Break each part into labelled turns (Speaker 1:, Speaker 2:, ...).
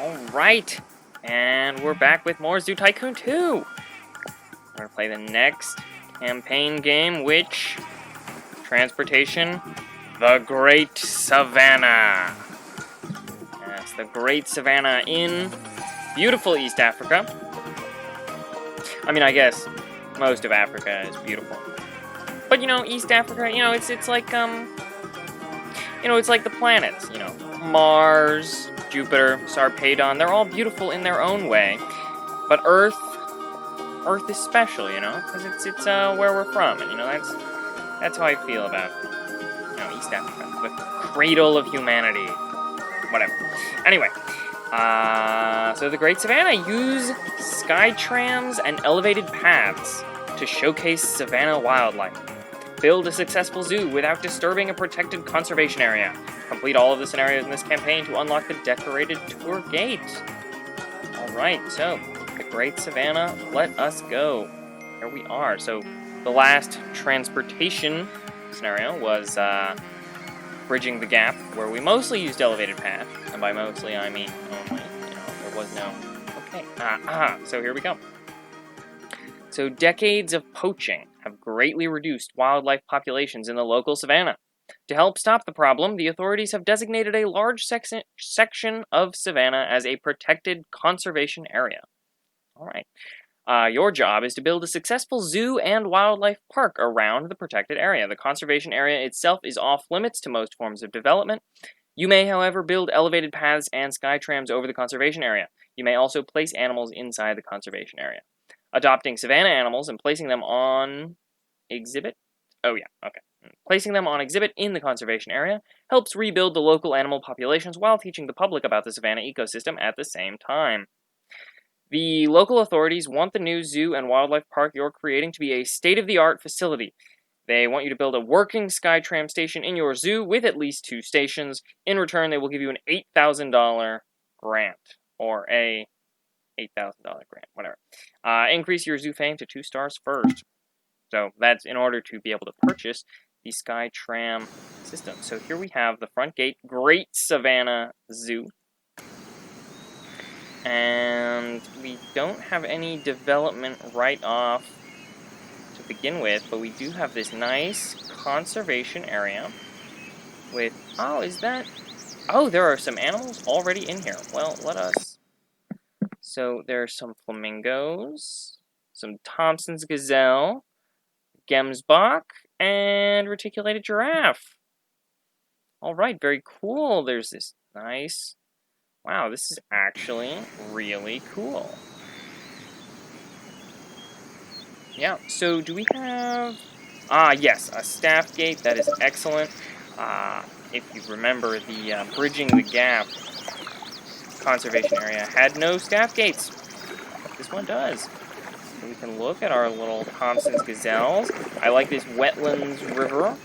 Speaker 1: Alright, and we're back with more Zoo Tycoon 2. We're going to play the next campaign game, which, transportation, the Great Savannah. Yes, the Great Savannah in beautiful East Africa. I mean, I guess most of Africa is beautiful. But, East Africa, it's like, it's like the planets, Mars, Jupiter, Sarpedon, they're all beautiful in their own way. But Earth is special, because it's where we're from, and, that's how I feel about, East Africa, the cradle of humanity. Whatever. Anyway, so the Great Savannah, use sky trams and elevated paths to showcase Savannah wildlife. Build a successful zoo without disturbing a protected conservation area. Complete all of the scenarios in this campaign to unlock the decorated tour gate. Alright, so, the Great Savannah, let us go. Here we are. So, the last transportation scenario was, bridging the gap, where we mostly used elevated path. And by mostly, I mean only. There was no... Okay, so here we go. So, decades of poaching have greatly reduced wildlife populations in the local savannah. To help stop the problem, the authorities have designated a large section of savannah as a protected conservation area. Alright. Your job is to build a successful zoo and wildlife park around the protected area. The conservation area itself is off limits to most forms of development. You may, however, build elevated paths and sky trams over the conservation area. You may also place animals inside the conservation area. Adopting savannah animals and placing them on exhibit? Oh yeah, okay. Placing them on exhibit in the conservation area helps rebuild the local animal populations while teaching the public about the savannah ecosystem at the same time. The local authorities want the new zoo and wildlife park you're creating to be a state-of-the-art facility. They want you to build a working SkyTram station in your zoo with at least 2 stations. In return, they will give you an $8,000 grant, or a $8,000 grant, whatever. Increase your zoo fame to 2 stars first. So that's in order to be able to purchase the SkyTram system. So here we have the front gate, Great Savannah Zoo. And we don't have any development right off to begin with, but we do have this nice conservation area with, there are some animals already in here. Well, so there's some flamingos, some Thompson's gazelle, Gemsbok, and reticulated giraffe. Alright, very cool. There's this nice... Wow, this is actually really cool. Yeah, so do we have... yes, a staff gate. That is excellent. If you remember, the Bridging the Gap conservation area had no staff gates. This one does. So we can look at our little Thompson's gazelles. I like this wetlands river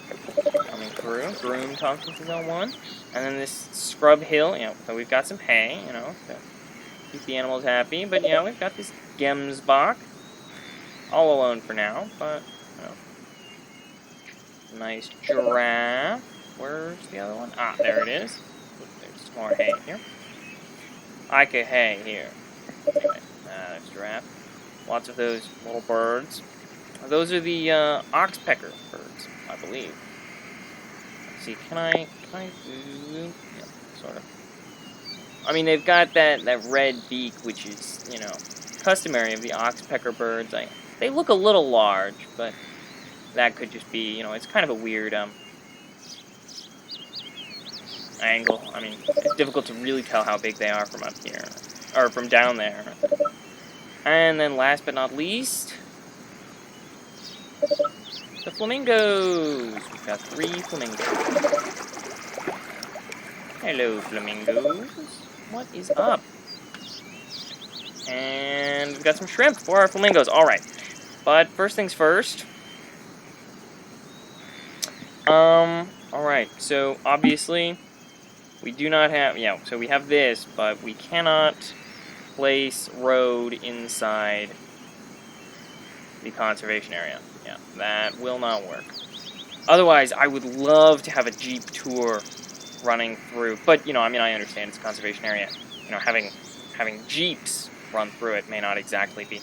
Speaker 1: coming through. Groom Thompson's gazelle 1. And then this scrub hill, so we've got some hay, to keep the animals happy. But, we've got this Gemsbok, all alone for now, but, nice giraffe. Where's the other one? There it is. There's some more hay here. Ika hay here. Anyway, there's giraffe. Lots of those little birds. Those are the oxpecker birds, I believe. Let's see, can I yeah, sort of. I mean, they've got that red beak, which is, customary of the oxpecker birds. They look a little large, but that could just be, it's kind of a weird angle. I mean, it's difficult to really tell how big they are from up here, or from down there. And then last but not least, the flamingos. We've got 3 flamingos. Hello, flamingos. What is up? And we've got some shrimp for our flamingos. Alright. But first things first. Alright. So, obviously, we do not have... so we have this, but we cannot place road inside the conservation area. Yeah, that will not work. Otherwise, I would love to have a Jeep tour running through. But, I understand it's a conservation area. Having having jeeps run through it may not exactly be.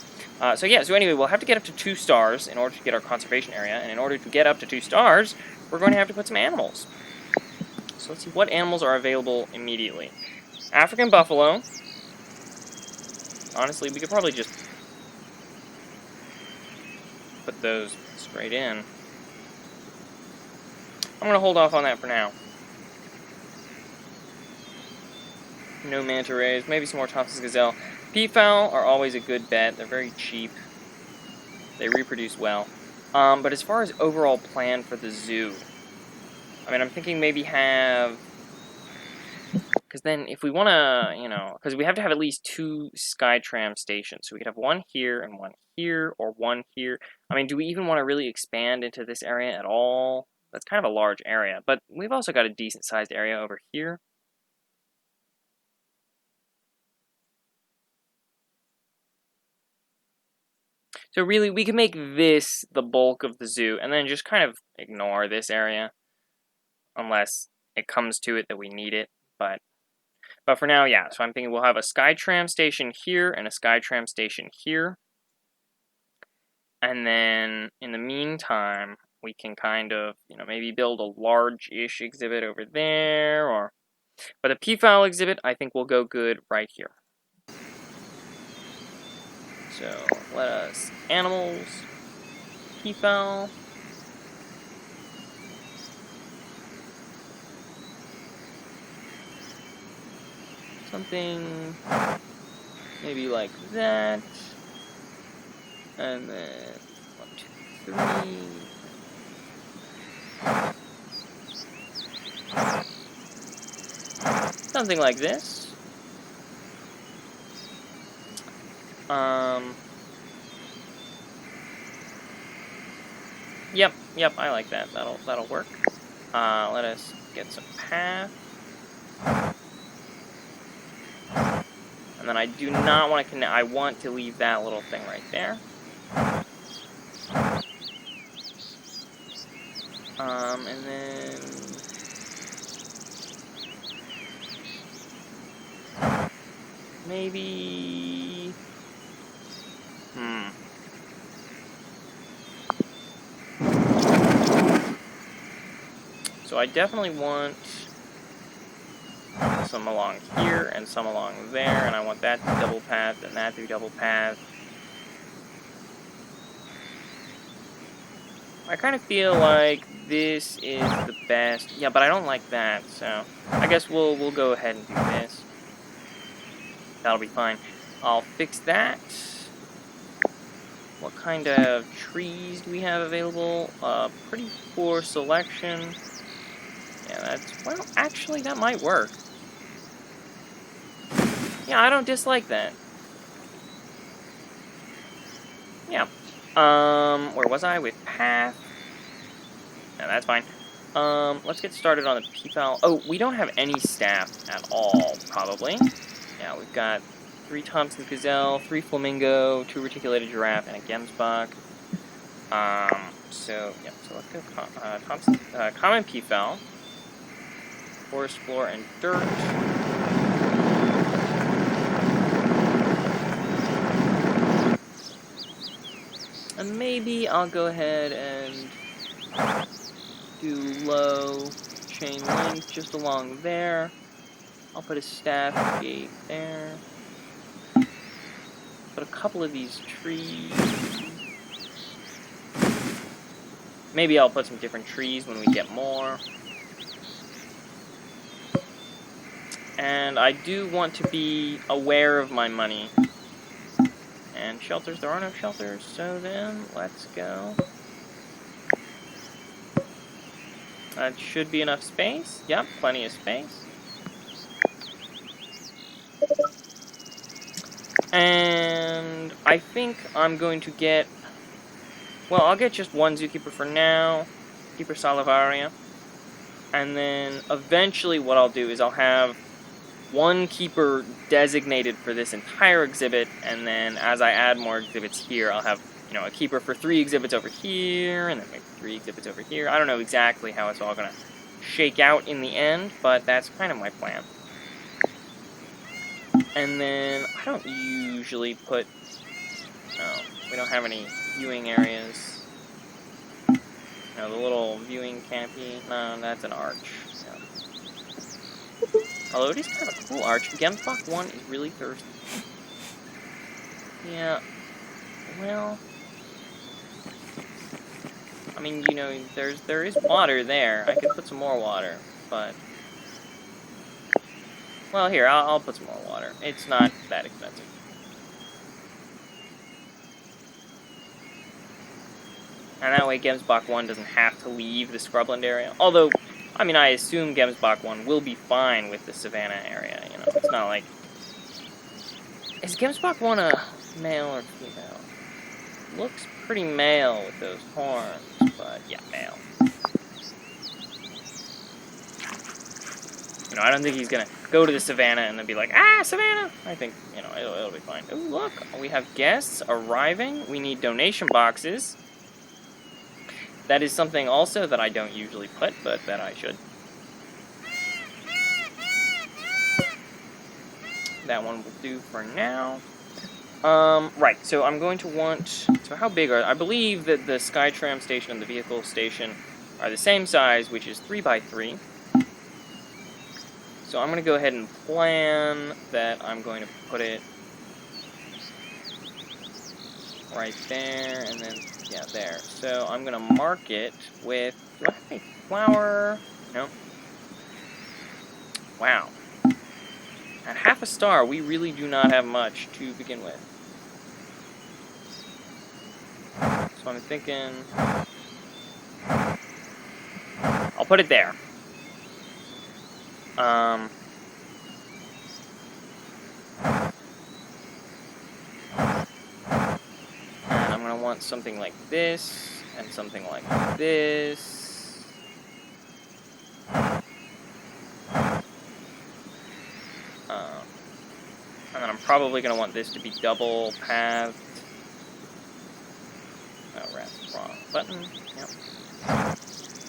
Speaker 1: So anyway, we'll have to get up to 2 stars in order to get our conservation area, and in order to get up to 2 stars, we're going to have to put some animals. So let's see what animals are available immediately. African buffalo. Honestly, we could probably just put those straight in. I'm going to hold off on that for now. No manta rays, maybe some more Thompson's gazelle. Peafowl are always a good bet. They're very cheap. They reproduce well. But as far as overall plan for the zoo, I mean, I'm thinking maybe have... Because then if we want to, you know, because we have to have at least 2 Skytram stations. So we could have one here and one here, or one here. I mean, do we even want to really expand into this area at all? That's kind of a large area. But we've also got a decent-sized area over here. So really, we can make this the bulk of the zoo, and then just kind of ignore this area. Unless it comes to it that we need it, but for now, yeah. So I'm thinking we'll have a Skytram station here and a Skytram station here. And then, in the meantime, we can kind of, you know, maybe build a large-ish exhibit over there, or... But the peafowl exhibit, I think will go good right here. So, let us... Animals... Peafowl... Something maybe like that, and then 1, 2, 3, something like this. Yep, I like that. That'll work. Let us get some path. And then I do not want to connect. I want to leave that little thing right there. And then maybe. So I definitely want some along here and some along there, and I want that to be double path and that to be double path. I kind of feel like this is the best. Yeah, but I don't like that, so I guess we'll go ahead and do this. That'll be fine. I'll fix that. What kind of trees do we have available? Pretty poor selection. Yeah, that's... Well, actually, that might work. Yeah, I don't dislike that. Yeah. Where was I with path? Yeah, that's fine. Let's get started on the peafowl. Oh, we don't have any staff at all, probably. Yeah, we've got 3 Thompson's gazelle, 3 flamingo, 2 reticulated giraffe, and a gemsbok. So let's go Thompson's common peafowl, forest floor, and dirt. And maybe I'll go ahead and do low chain link just along there. I'll put a staff gate there. Put a couple of these trees. Maybe I'll put some different trees when we get more. And I do want to be aware of my money. And shelters, there are no shelters, so then let's go. That should be enough space. Yep, plenty of space. And I think I'm going to get... Well, I'll get just 1 zookeeper for now. Keeper Salivaria. And then eventually what I'll do is I'll have 1 keeper designated for this entire exhibit, and then as I add more exhibits here, I'll have, you know, a keeper for 3 exhibits over here, and then maybe 3 exhibits over here. I don't know exactly how it's all going to shake out in the end, but that's kind of my plan. And then I don't usually put... No, we don't have any viewing areas. No, the little viewing canopy. No, that's an arch. Yeah. Although it is kind of a cool arch. Gemsbach 1 is really thirsty. Yeah. Well... I mean, you know, there is water there. I could put some more water, but... Well, here, I'll put some more water. It's not that expensive. And that way Gemsbach 1 doesn't have to leave the scrubland area. Although, I mean, I assume Gemsbach 1 will be fine with the Savannah area, you know. It's not like... Is Gemsbach 1 a male or female? Looks pretty male with those horns, but yeah, male. You know, I don't think he's gonna go to the Savannah and then be like, ah, Savannah! I think, you know, it'll be fine. Ooh, look, we have guests arriving. We need donation boxes. That is something also that I don't usually put, but that I should. That one will do for now. Right, so I'm going to want... So how big are... I believe that the Skytram station and the vehicle station are the same size, which is 3x3. So I'm going to go ahead and plan that I'm going to put it right there, and then, yeah, there. So I'm going to mark it with... Do I have any flour? Nope. Wow. At half a star, we really do not have much to begin with. So I'm thinking... I'll put it there. And I'm going to want something like this, and something like this. And then I'm probably going to want this to be double pathed. Oh, wrong button. Yep.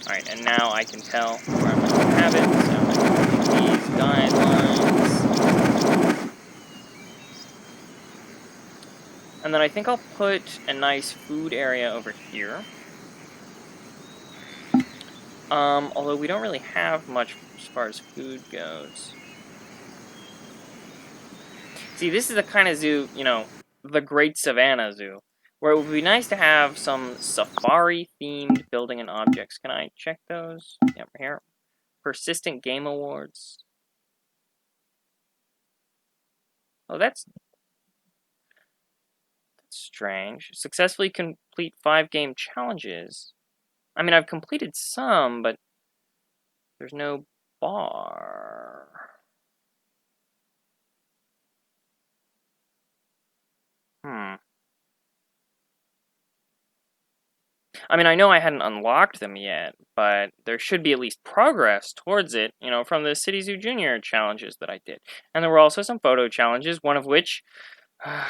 Speaker 1: Alright, and now I can tell where I'm going to have it. So I'm going to use these guidelines. And then I think I'll put a nice food area over here. Although we don't really have much as far as food goes. See, this is the kind of zoo, you know, the Great Savannah Zoo, where it would be nice to have some safari-themed building and objects. Can I check those? Yep, here. Persistent Game Awards. Oh, that's strange. Successfully complete 5 game challenges. I mean, I've completed some, but there's no bar. I mean, I know I hadn't unlocked them yet, but there should be at least progress towards it, you know, from the City Zoo Junior challenges that I did. And there were also some photo challenges, one of which I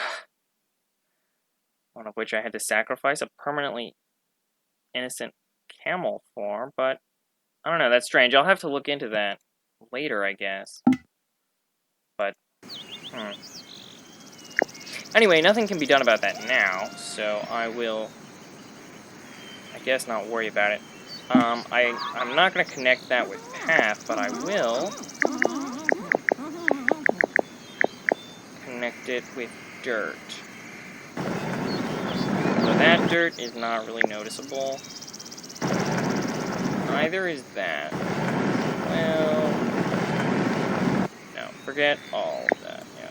Speaker 1: had to sacrifice a permanently innocent camel for, but I don't know, that's strange. I'll have to look into that later, I guess. But, Anyway, nothing can be done about that now, so I will... I guess not worry about it. I'm not going to connect that with path, but I will connect it with dirt. So that dirt is not really noticeable. Neither is that. Well, no, forget all of that. Yeah.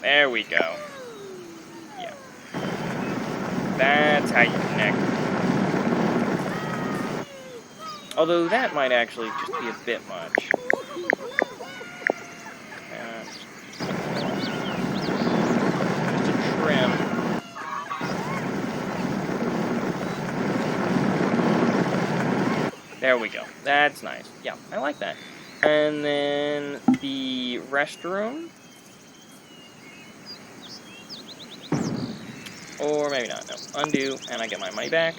Speaker 1: There we go. Yeah. That's how you connect. Although that might actually just be a bit much. Just a trim. There we go. That's nice. Yeah, I like that. And then the restroom. Or maybe not. No. Undo, and I get my money back.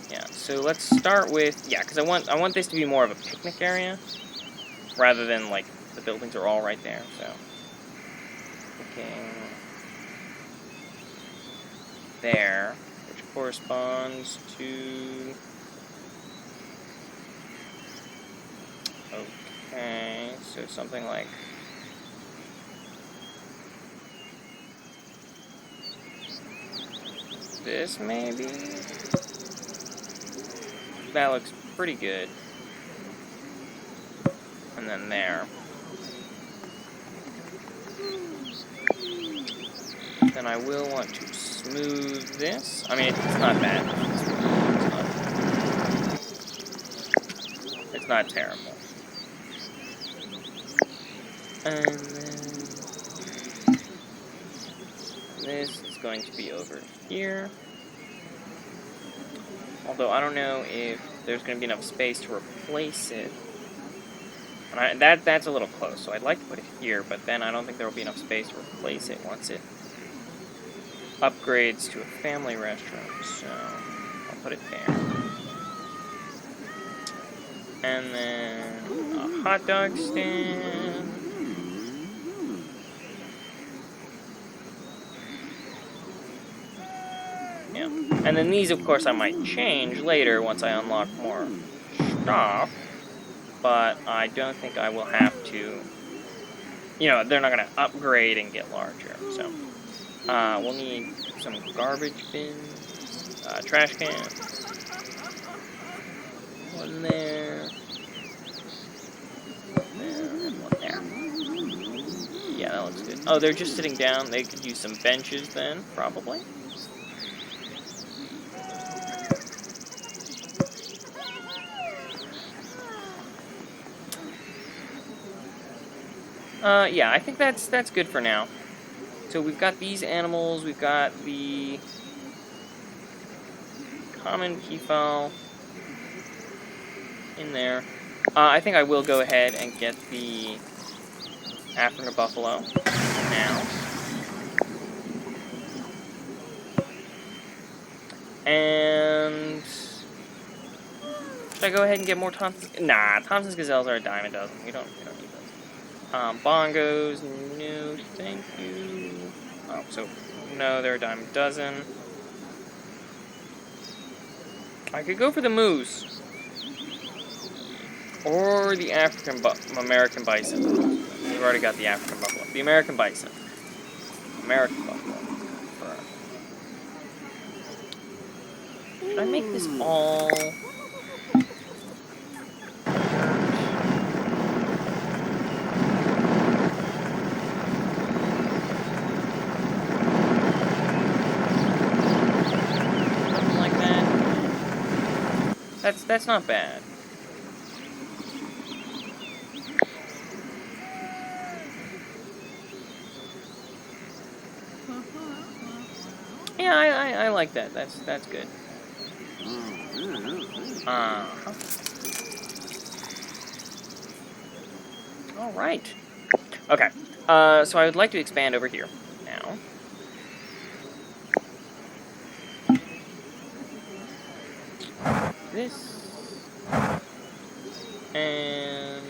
Speaker 1: Yeah, so let's start with, yeah, because I want this to be more of a picnic area, rather than, like, the buildings are all right there, so. Looking there, which corresponds to, okay, so something like this, maybe? That looks pretty good. And then there. Then I will want to smooth this. I mean, it's not bad. It's not terrible. And then this is going to be over here. Although I don't know if there's going to be enough space to replace it. And that's a little close, so I'd like to put it here, but then I don't think there will be enough space to replace it once it upgrades to a family restroom, so I'll put it there. And then a hot dog stand. Yeah. And then these, of course, I might change later once I unlock more stuff. But I don't think I will have to, you know, they're not going to upgrade and get larger. So, we'll need some garbage bins, trash cans, one there, and one there. Yeah, that looks good. Oh, they're just sitting down. They could use some benches then, probably. Yeah, I think that's good for now. So we've got these animals, we've got the common peafowl in there. I think I will go ahead and get the African buffalo now. And should I go ahead and get more Thompson's? Nah, Thompson's gazelles are a dime a dozen. We don't need those. Bongos, no, thank you. Oh, so no, they're a dime a dozen. I could go for the moose or the American bison. We've already got the African buffalo. The American bison. American buffalo. Should I make this all? Something like that. That's not bad. Yeah, I like that. That's good. All right. Okay. So I would like to expand over here now. This and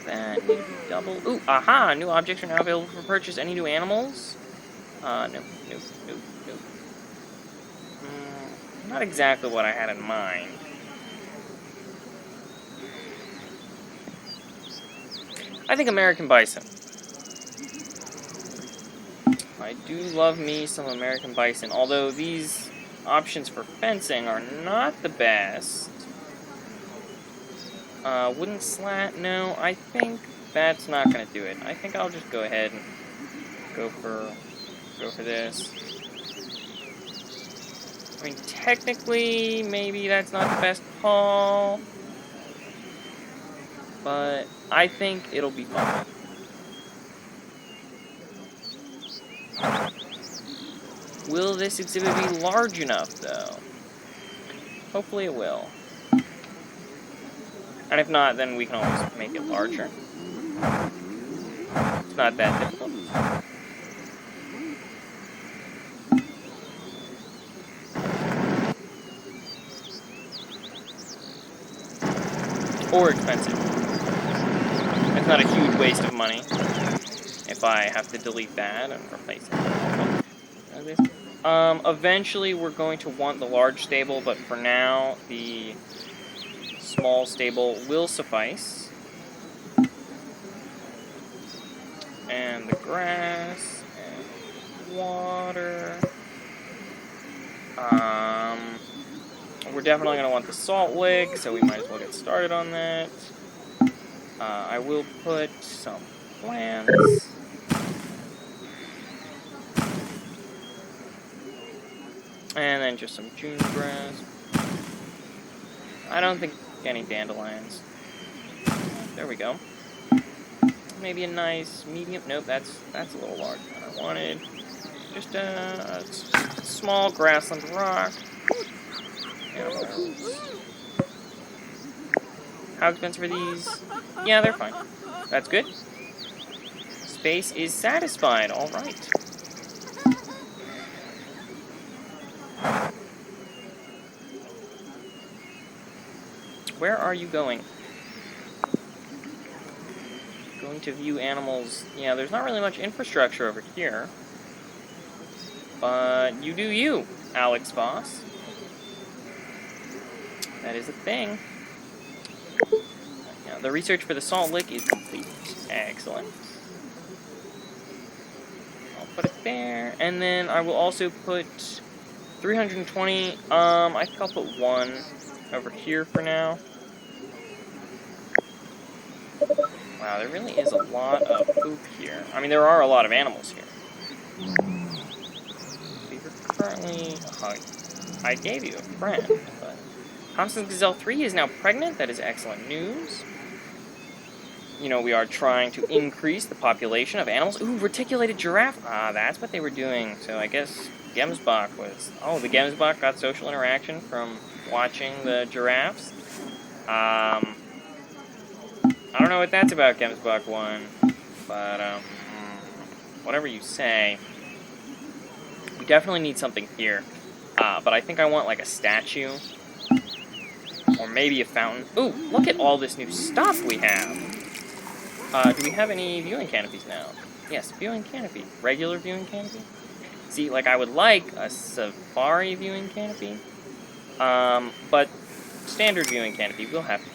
Speaker 1: that need to be double. Ooh, aha! New objects are now available for purchase. Any new animals? No. Not exactly what I had in mind. I think American bison. I do love me some American bison, although these options for fencing are not the best. Wooden slat, no, I think that's not going to do it. I think I'll just go ahead and go for this. I mean, technically, maybe that's not the best call, but I think it'll be fine. Will this exhibit be large enough, though? Hopefully it will. And if not, then we can always make it larger. It's not that difficult. or expensive. It's not a huge waste of money if I have to delete that and replace it. Eventually we're going to want the large stable, but for now, the small stable will suffice. And the grass, and water. We're definitely going to want the salt lick, so we might as well get started on that. I will put some plants. And then just some June grass. I don't think any dandelions. There we go. Maybe a nice medium. Nope, that's a little larger than I wanted. Just a small grassland rock. How expensive are these? Yeah, they're fine. That's good. Space is satisfied. All right. Where are you going? Going to view animals. Yeah, there's not really much infrastructure over here. But you do you, Alex Voss. That is a thing. Now, the research for the salt lick is complete. Excellent. I'll put it there. And then I will also put 320. I think I'll put one over here for now. Wow, there really is a lot of poop here. I mean, there are a lot of animals here. You're currently... Oh, I gave you a friend, but... Constance Gazelle 3 is now pregnant. That is excellent news. You know, we are trying to increase the population of animals. Ooh, reticulated giraffe. Ah, that's what they were doing. So I guess Gemsbach was... Oh, the Gemsbach got social interaction from watching the giraffes. I don't know what that's about, Gemsbach 1, but, whatever you say. We definitely need something here, but I think I want, like, a statue, or maybe a fountain. Ooh, look at all this new stuff we have! Do we have any viewing canopies now? Yes, viewing canopy. Regular viewing canopy? See, like, I would like a safari viewing canopy, but standard viewing canopy will have to do.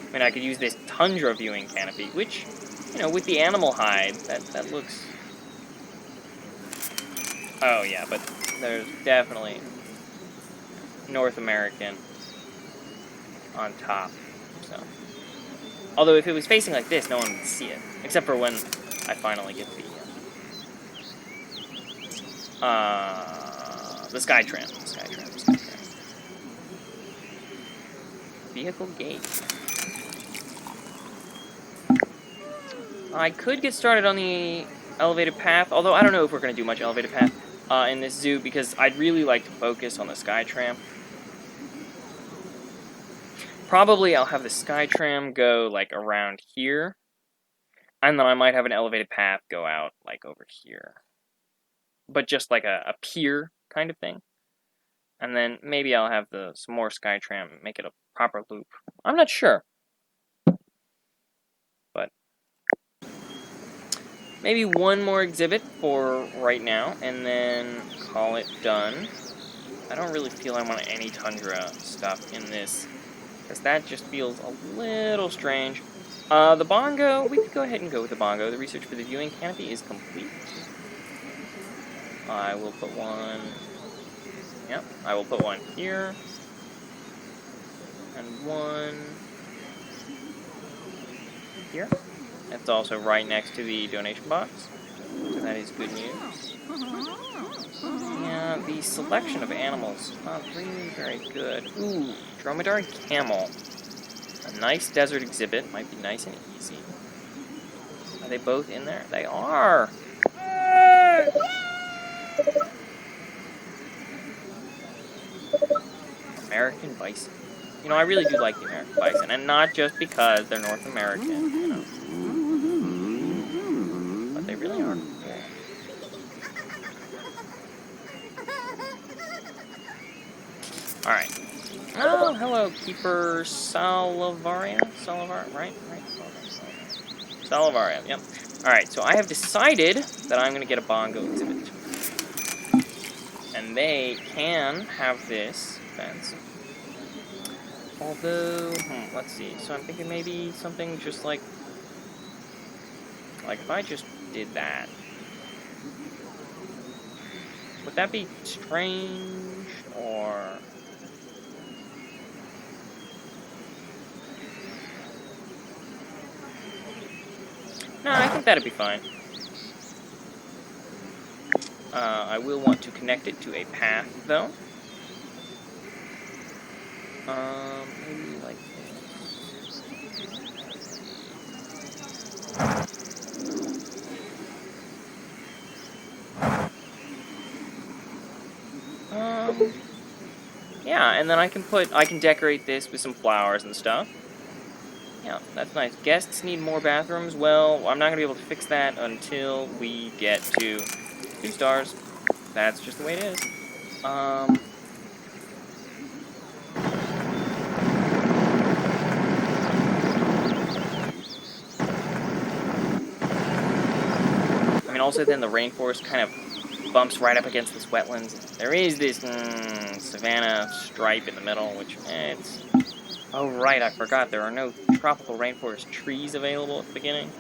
Speaker 1: I mean, I could use this tundra viewing canopy, which, you know, with the animal hide, that looks... Oh, yeah, but there's definitely North American on top, so... Although, if it was facing like this, no one would see it. Except for when I finally get the Skytram. Vehicle gate. I could get started on the elevated path, although I don't know if we're going to do much elevated path in this zoo, because I'd really like to focus on the Skytram. Probably I'll have the Skytram go, like, around here, and then I might have an elevated path go out, like, over here. But just like a pier kind of thing. And then maybe I'll have some more Skytram, make it a proper loop. I'm not sure. But maybe one more exhibit for right now, and then call it done. I don't really feel I want any tundra stuff in this, because that just feels a little strange. The bongo, we could go ahead and go with the bongo. The research for the viewing canopy is complete. I will put one... Yep, I will put one here. And one... here. It's also right next to the donation box. So that is good news. Yeah, the selection of animals is not really very good. Ooh, dromedary camel. A nice desert exhibit. Might be nice and easy. Are they both in there? They are! American bison. You know, I really do like the American bison, and not just because they're North American, you know. But they really are cool. Alright. Oh, hello, Keeper Salavaria? Right? Salavaria, yep. Alright, so I have decided that I'm going to get a bongo exhibit. And they can have this fence. Although, let's see. So I'm thinking maybe something just like if I just did that. Would that be strange, or... No, I think that'd be fine. I will want to connect it to a path, though. Maybe like this. Yeah, and then I can decorate this with some flowers and stuff. Yeah, that's nice. Guests need more bathrooms. Well, I'm not going to be able to fix that until we get to 2 stars. That's just the way it is. I mean, also then the rainforest kind of bumps right up against this wetlands. There is this savanna stripe in the middle, which, it's... Oh, right, I forgot. There are no tropical rainforest trees available at the beginning.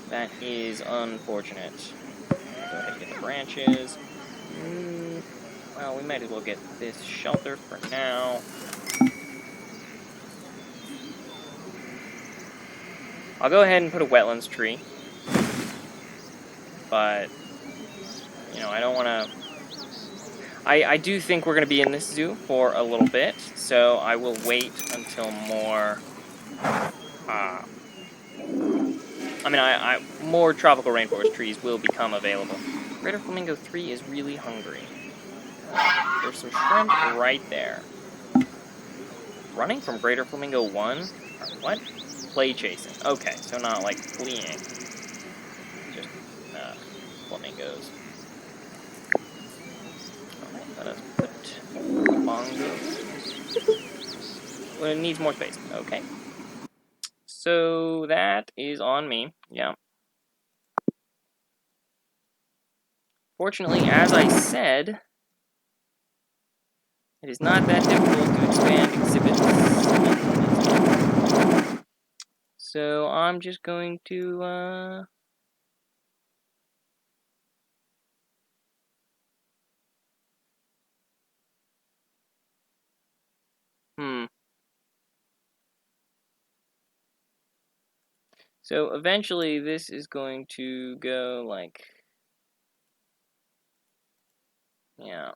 Speaker 1: That is unfortunate. Go ahead and get the branches. Well, we might as well get this shelter for now. I'll go ahead and put a wetlands tree. But, you know, I don't want to... I do think we're going to be in this zoo for a little bit, so I will wait until more... more tropical rainforest trees will become available. Greater Flamingo 3 is really hungry. There's some shrimp right there. Running from Greater Flamingo 1? What? Play chasing. Okay, so not like fleeing. Just, flamingos. Alright, let us put bongos. Well, it needs more space. Okay. So that is on me. Yeah. Fortunately, as I said, it is not that difficult to expand exhibits. So I'm just going to, So eventually this is going to go like... Yeah.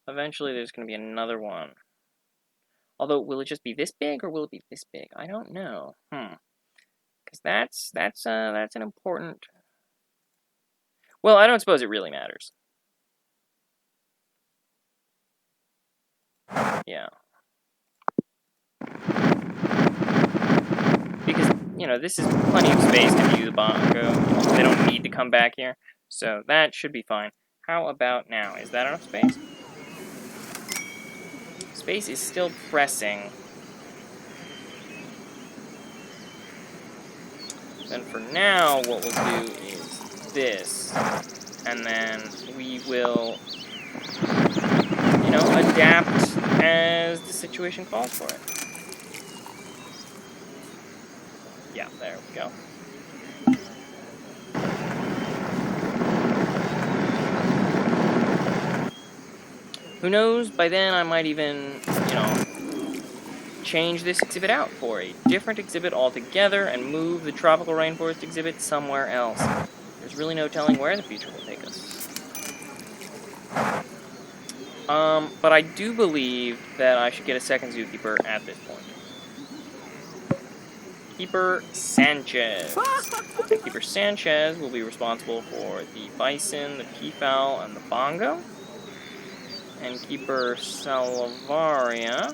Speaker 1: Eventually there's going to be another one. Although, will it just be this big, or will it be this big? I don't know. Because that's an important... Well, I don't suppose it really matters. Yeah. Because, you know, this is plenty of space to view the bongo. You know, they don't need to come back here. So that should be fine. How about now? Is that enough space? Space is still pressing. Then for now, what we'll do is this. And then we will, you know, adapt as the situation calls for it. Yeah, there we go. Who knows, by then I might even, you know, change this exhibit out for a different exhibit altogether and move the tropical rainforest exhibit somewhere else. There's really no telling where the future will take us. But I do believe that I should get a second zookeeper at this point. Keeper Sanchez. And Keeper Sanchez will be responsible for the bison, the peafowl, and the bongo. And Keeper Salavaria,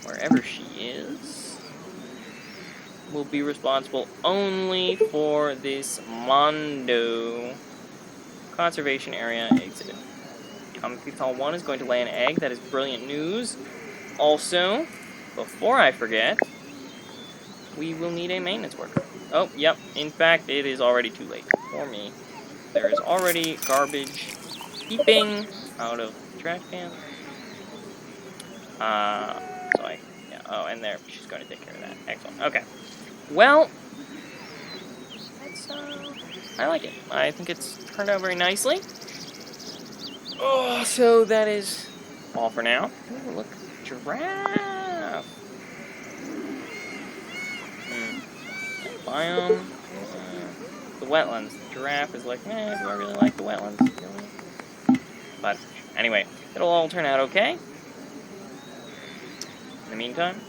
Speaker 1: wherever she is, will be responsible only for this Mondo Conservation Area exhibit. Peafowl 1 is going to lay an egg. That is brilliant news. Also, before I forget, we will need a maintenance worker. Oh, yep. In fact, it is already too late for me. There is already garbage peeping out of the trash can. Yeah. Oh, and there, she's going to take care of that. Excellent. Okay. Well, I like it. I think it's turned out very nicely. Oh, so that is all for now. Ooh, look, giraffe. Biome. The wetlands. The giraffe is like, do I really like the wetlands? Really? But anyway, it'll all turn out okay. In the meantime,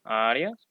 Speaker 1: adios.